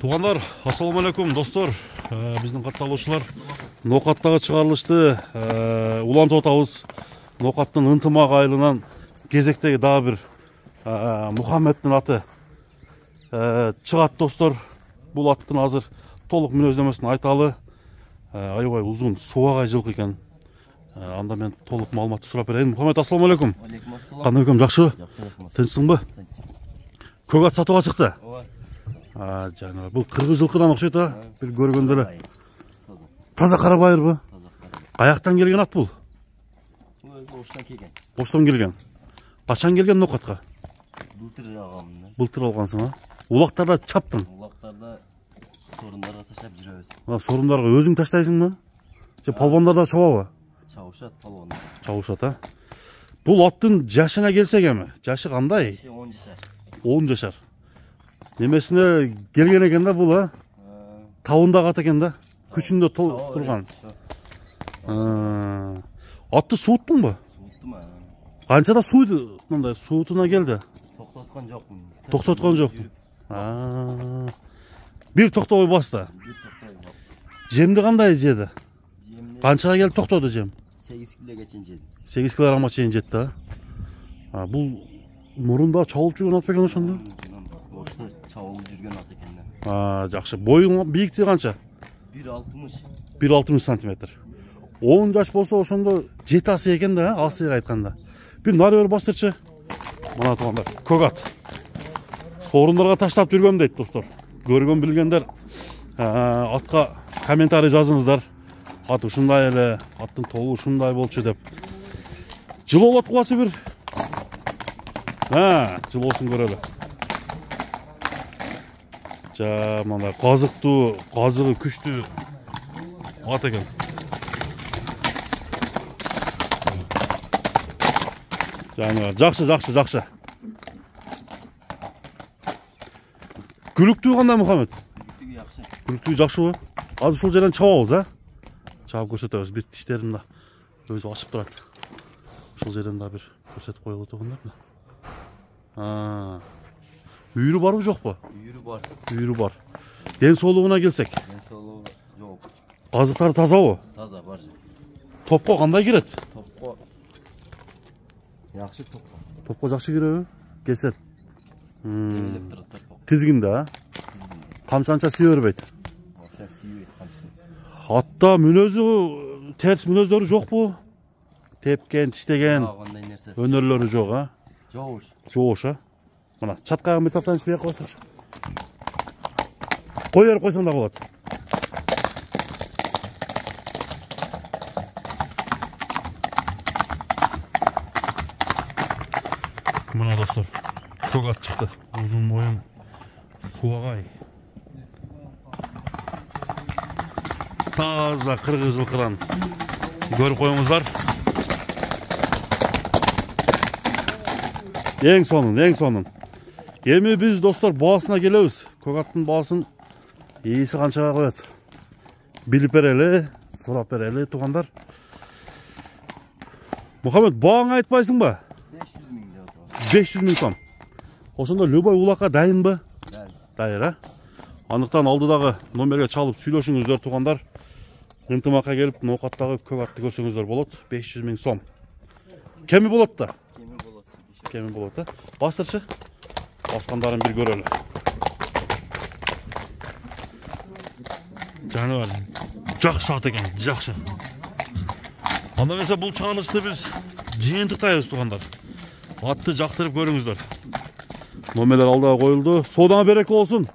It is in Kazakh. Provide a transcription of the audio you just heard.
Туғандар, ассаламу алейкум достор. Біздің қатталушылар ноқаттағы шығарылышты улантып отабыз. Ноқаттың ынтымақ айылынан кезектегі дағы бір Мұхаммедтің аты шығат достор. Бұл аттың азыр толық мінөздемесін айталы. Айбай ұзын суағай жылқы екен. Анда мен толық малыматты сұрап берейін. Мұхаммед, ассаламу алейкум. Қандай өкем, жақсы? Тыншысың ба? Көк ат сатуға шықты? Жаңа бұл қырғыз жылқыдан ұқсайды, бір көргенделі. Таза қарабайыр бұл. Аяқтан келген ат бұл? Оштан келген. Оштан келген. Қашан келген ноқатқа? Былтыр алғанмын. Былтыр алғансың, улақтарда чаптың? Улақтарда сорымдарға таштап жүрөбүз. Сорымдарға өзің таштайсың ба? Палбандарда чабабы? Чабышат палбандар. Чабышат, Бұл аттың жашына келсек еме? Жашы қандай? 10 жашар. 10 жашар. Немесіне келген екен да бұл, тауында қат екен да? Күшінде тұрған. Атты суыттың ба? Суыттым. Қаншада суытына келді? Тоқтатқан жоқпын. Тоқтатқан жоқпын. Bir тоқтауы басты. Жемді қандай жеді? Қаншаға келіп тоқтауды жем? 8 килоға чейін жеді. 8 килограмма чейін жетті. Бұл мұрында чауылып жүрген ат екен ошонда? Ошто чауылып жүрген ат екен. Жақсы. Бойың биіктігі қанша? 1.60. 1.60 сантиметр. 10 жаш болса ошонда 7 асы екен да, асыға айтқанда. Bir нар өр бастырчы. Мына туғандар, көк ат. Сорындарға таштап жүргем дейді достар. Көрген білгендер атқа комментарий жазыңыздар. Ат ушундай эле, аттың тобу ушундай болчу деп. Жыл болот кылачы бир. Жыл болсун көрөлү. Мына казыктуу, казыгы күчтүү ат экен. Жақсы. Күліктүү қандай, Мұхаммед? Күліктүү жақсы. Күліктүү жақсы ғой? Азыр сол жерден чабабыз, Чабып көрсетеміз. Bir тиштерін өзі ашып тұрады. Сол жерден бір көрсетіп қойылы тұғындар. Үйірі бар ма, жоқ па? Үйірі бар. Ден соолугуна келсек? Ден соолугу жоқ. Азықтары таза ғой? Таза, бар. Топқа қандай керет? Топқа жақсы топқа. Топқа жақсы керет? Кесет. Тізгінде, қамшанша сүйе өрбейді. Атта мүнөзі, терс мүнөздері жоқ бұл? Тепкен, тіштеген, өнерлері жоқ, Жоғыш, Мына, чатқағын бір таптан ішпей қосыршы. Қойыр қойсаңда болады. Мына достар, көк ат шықты. Uzun boyun суағай. Таза қырғыз жылқыдан көріп қойыңыздар. Ең сонын. Еми біз достар бағасына келеміз. Көк аттың бағасын иесі қаншаға қояды? Біліп берелі, сұрап берелі туғандар. Мұхаммед, бағаңа айтпайсың ба? 500 мың сом. Ошонда любой улакка дайын ба? Дайыр, Анықтан алдыдағы номерге чалып сүйлөшүңүздөр туғандар. Ынтымакка келіп, ноқаттағы көк атты көрсөңүздөр болот. 500 мың сом. Кеми болот да? Кеми болот, Бастырчы. Басқандарын бір көрөлү. Жаныбар, жақсы ат екен, жақсы. Анда mesela бұл чыгарылышты біз жыйынтыктайбыз туғандар. Атты жақтырып көріңіздер. Номерлер алдағы қойылды. Содаңа береке болсын.